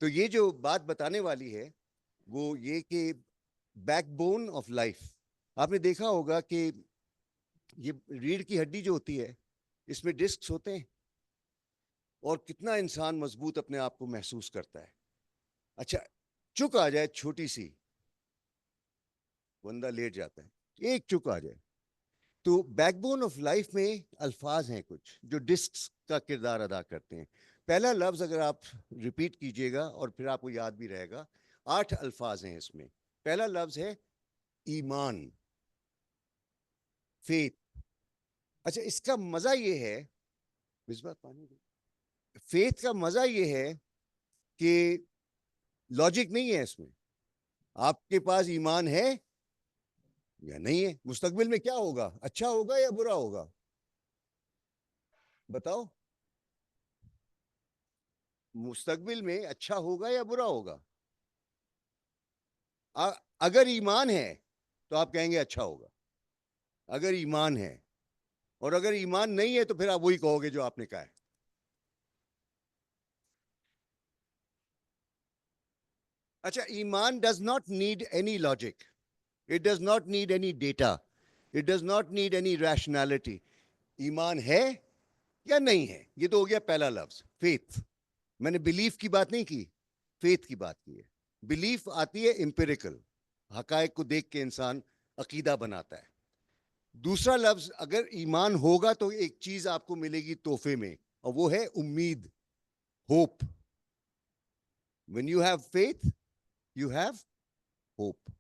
تو یہ جو بات بتانے والی ہے وہ یہ کہ بیک بون آف لائف، آپ نے دیکھا ہوگا کہ یہ ریڑھ کی ہڈی جو ہوتی ہے اس میں ڈسکس ہوتے ہیں، اور کتنا انسان مضبوط اپنے آپ کو محسوس کرتا ہے. اچھا چک آ جائے چھوٹی سی، بندہ لیٹ جاتا ہے، ایک چک آ جائے. تو بیک بون آف لائف میں الفاظ ہیں کچھ جو ڈسکس کا کردار ادا کرتے ہیں. پہلا لفظ اگر آپ ریپیٹ کیجئے گا اور پھر آپ کو یاد بھی رہے گا، 8 الفاظ ہیں اس میں. پہلا لفظ ہے ایمان، فیتھ. اچھا اس کا مزہ یہ ہے، فیتھ کا مزہ یہ ہے کہ لاجک نہیں ہے اس میں. آپ کے پاس ایمان ہے یا نہیں ہے؟ مستقبل میں کیا ہوگا، اچھا ہوگا یا برا ہوگا، بتاؤ. مستقبل میں اچھا ہوگا یا برا ہوگا؟ اگر ایمان ہے تو آپ کہیں گے اچھا ہوگا، اگر ایمان ہے. اور اگر ایمان نہیں ہے تو پھر آپ وہی کہو گے جو آپ نے کہا ہے. اچھا ایمان does not need any logic, it does not need any data, it does not need any rationality. ایمان ہے یا نہیں ہے، یہ تو ہو گیا پہلا لفظ فیتھ. میں نے بلیف کی بات نہیں کی، فیتھ کی بات کی ہے. بلیف آتی ہے امپیریکل، حقائق کو دیکھ کے انسان عقیدہ بناتا ہے. دوسرا لفظ اگر ایمان ہوگا تو ایک چیز آپ کو ملے گی تحفے میں، اور وہ ہے امید، hope. when you have faith you have hope.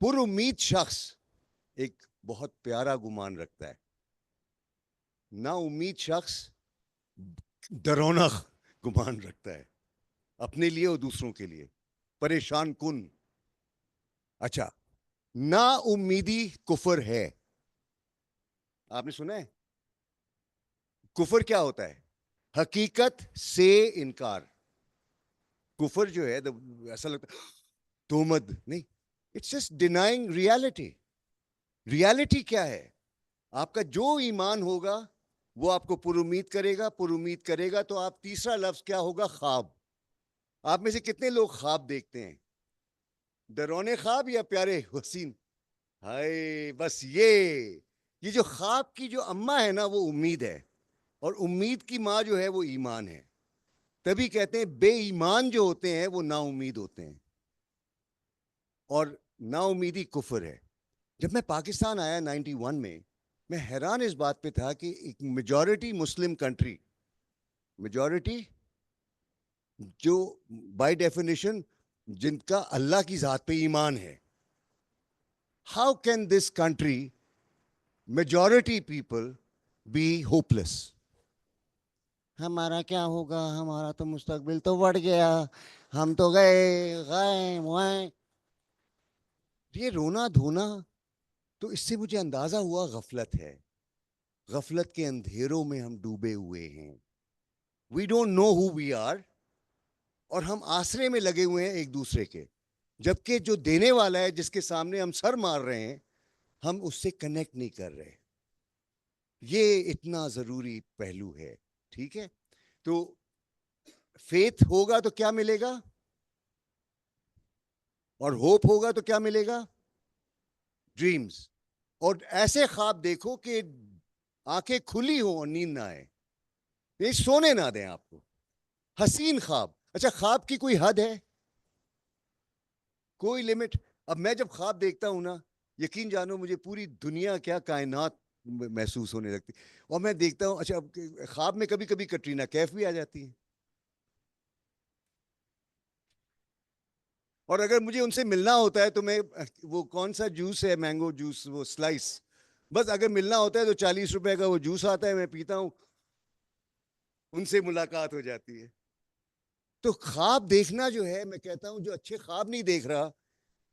پر امید شخص ایک بہت پیارا گمان رکھتا ہے. نا امید شخص ڈرونا گمان رکھتا ہے، اپنے لیے اور دوسروں کے لیے پریشان کن. اچھا نا امیدی کفر ہے، آپ نے سنا ہے؟ کفر کیا ہوتا ہے؟ حقیقت سے انکار. کفر جو ہے ایسا لگتا ہے تومد نہیں، it's just denying reality. Reality کیا ہے؟ آپ کا جو ایمان ہوگا وہ آپ کو پر امید کرے گا، پر امید کرے گا تو آپ تیسرا لفظ کیا ہوگا؟ خواب. آپ میں سے کتنے لوگ خواب دیکھتے ہیں؟ ڈرونے خواب یا پیارے حسین؟ ہائے بس یہ جو خواب کی جو اماں ہے نا وہ امید ہے، اور امید کی ماں جو ہے وہ ایمان ہے. تبھی کہتے ہیں بے ایمان جو ہوتے ہیں وہ نا امید ہوتے ہیں، اور نا امیدی کفر ہے. جب میں پاکستان آیا 91 میں حیران اس بات پہ تھا کہ ایک میجورٹی مسلم کنٹری، میجورٹی جو بائی ڈیفینیشن جن کا اللہ کی ذات پہ ایمان ہے، how can this country majority people be hopeless? ہمارا کیا ہوگا، ہمارا تو مستقبل تو بڑھ گیا، ہم تو گئے وائیں. یہ رونا دھونا، تو اس سے مجھے اندازہ ہوا غفلت ہے. غفلت کے اندھیروں میں ہم ڈوبے ہوئے ہیں. We don't know who we are, اور ہم آسرے میں لگے ہوئے ہیں ایک دوسرے کے، جبکہ جو دینے والا ہے جس کے سامنے ہم سر مار رہے ہیں ہم اس سے کنیکٹ نہیں کر رہے. یہ اتنا ضروری پہلو ہے. ٹھیک ہے، تو فیتھ ہوگا تو کیا ملے گا، اور ہوپ ہوگا تو کیا ملے گا؟ ڈریمز. اور ایسے خواب دیکھو کہ آنکھیں کھلی ہوں اور نیند نہ آئے، یہ سونے نہ دیں آپ کو. حسین خواب. اچھا خواب کی کوئی حد ہے، کوئی لمٹ؟ اب میں جب خواب دیکھتا ہوں نا، یقین جانو مجھے پوری دنیا کیا کائنات محسوس ہونے لگتی. اور میں دیکھتا ہوں، اچھا خواب میں کبھی کبھی کٹرینہ کیف بھی آ جاتی ہے، اور اگر مجھے ان سے ملنا ہوتا ہے تو میں وہ کون سا جوس ہے، مینگو جوس، وہ سلائس، بس اگر ملنا ہوتا ہے تو 40 روپے کا وہ جوس آتا ہے، میں پیتا ہوں، ان سے ملاقات ہو جاتی ہے. تو خواب دیکھنا جو ہے، میں کہتا ہوں جو اچھے خواب نہیں دیکھ رہا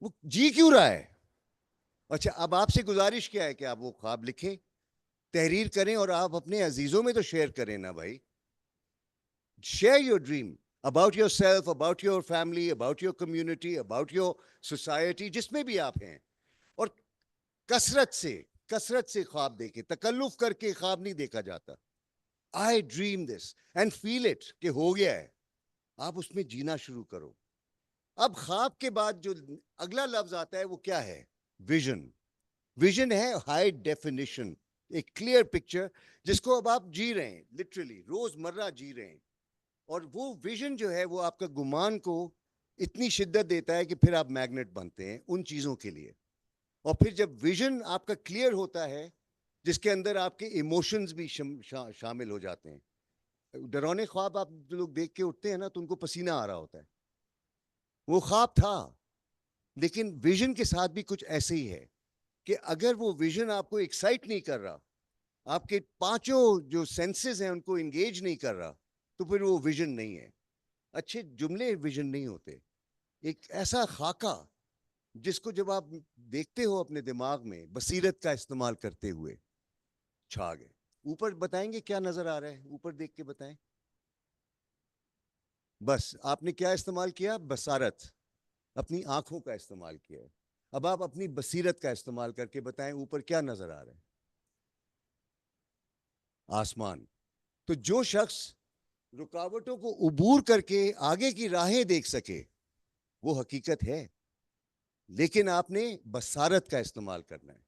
وہ جی کیوں رہا ہے؟ اچھا اب آپ سے گزارش کیا ہے کہ آپ وہ خواب لکھیں، تحریر کریں، اور آپ اپنے عزیزوں میں تو شیئر کریں نا بھائی. Share your dream about your self, about your family, about your community, about your society, جس میں بھی آپ ہیں. اور کثرت سے خواب دیکھیں، تکلف کر کے خواب نہیں دیکھا جاتا. I dream this and feel it کہ ہو گیا ہے. آپ اس میں جینا شروع کرو. اب خواب کے بعد جو اگلا لفظ آتا ہے وہ کیا ہے؟ ویژن. ویژن ہے ہائی ڈیفینیشن، ایک کلیئر پکچر جس کو اب آپ جی رہے ہیں، لٹرلی روز مرہ جی رہے ہیں. اور وہ ویژن جو ہے وہ آپ کا گمان کو اتنی شدت دیتا ہے کہ پھر آپ میگنیٹ بنتے ہیں ان چیزوں کے لیے. اور پھر جب ویژن آپ کا کلیئر ہوتا ہے جس کے اندر آپ کے ایموشنز بھی شامل ہو جاتے ہیں. ڈرونے خواب آپ جو لوگ دیکھ کے اٹھتے ہیں نا تو ان کو پسینہ آ رہا ہوتا ہے، وہ خواب تھا. لیکن ویژن کے ساتھ بھی کچھ ایسے ہی ہے کہ اگر وہ ویژن آپ کو ایکسائٹ نہیں کر رہا، آپ کے پانچوں جو سینسز ہیں ان کو انگیج نہیں کر رہا، تو پھر وہ ویژن نہیں ہے. اچھے جملے ویژن نہیں ہوتے. ایک ایسا خاکہ جس کو جب آپ دیکھتے ہو اپنے دماغ میں بصیرت کا استعمال کرتے ہوئے، چھا گئے. اوپر بتائیں گے کیا نظر آ رہا ہے؟ اوپر دیکھ کے بتائیں. بس آپ نے کیا استعمال کیا؟ بصارت، اپنی آنکھوں کا استعمال کیا ہے. اب آپ اپنی بصیرت کا استعمال کر کے بتائیں اوپر کیا نظر آ رہا ہے؟ آسمان. تو جو شخص رکاوٹوں کو عبور کر کے آگے کی راہیں دیکھ سکے وہ حقیقت ہے. لیکن آپ نے بصارت کا استعمال کرنا ہے.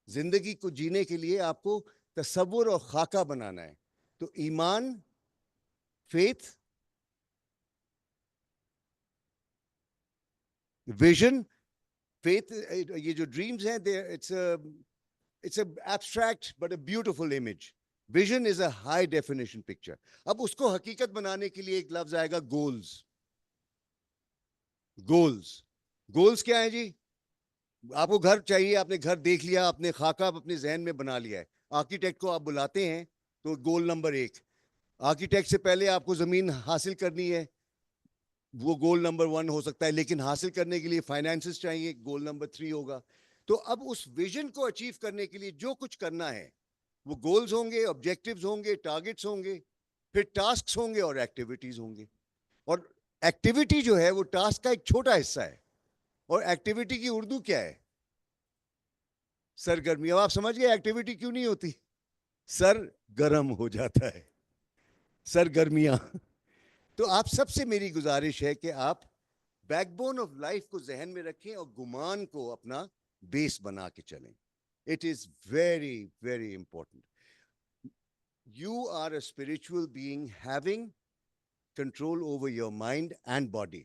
زندگی کو جینے کے لیے آپ کو تصور اور خاکہ بنانا ہے. تو ایمان، فیتھ، ویژن، فیتھ، یہ جو ڈریمز ہیں it's an abstract but a beautiful image. Vision is a high definition picture. اب اس کو حقیقت بنانے کے لیے ایک لفظ آئے گا گولز. گولز. گولز کیا ہیں جی؟ آپ کو گھر چاہیے، آپ نے گھر دیکھ لیا، اپنے خاکہ اپنے ذہن میں بنا لیا ہے. آرکیٹیکٹ کو آپ بلاتے ہیں تو گول نمبر 1. آرکیٹیکٹ سے پہلے آپ کو زمین حاصل کرنی ہے، وہ گول نمبر 1 ہو سکتا ہے. لیکن حاصل کرنے کے لیے فائنینسز چاہیے، گول نمبر 3 ہوگا. تو اب اس ویژن کو اچیو کرنے کے لیے جو کچھ کرنا ہے وہ گولز ہوں گے، آبجیکٹیوز ہوں گے، ٹارگٹس ہوں گے، پھر ٹاسکس ہوں گے اور ایکٹیویٹیز ہوں گے. اور ایکٹیویٹی جو ہے وہ ٹاسک کا ایک چھوٹا حصہ ہے. اور ایکٹیویٹی کی اردو کیا ہے؟ سرگرمی. اب آپ سمجھ گئے ایکٹیویٹی کیوں نہیں ہوتی؟ سر گرم ہو جاتا ہے، سرگرمیاں. تو آپ سب سے میری گزارش ہے کہ آپ بیک بون آف لائف کو ذہن میں رکھیں اور گمان کو اپنا بیس بنا کے چلیں. It is very very important. You are a spiritual being having control over your mind and body.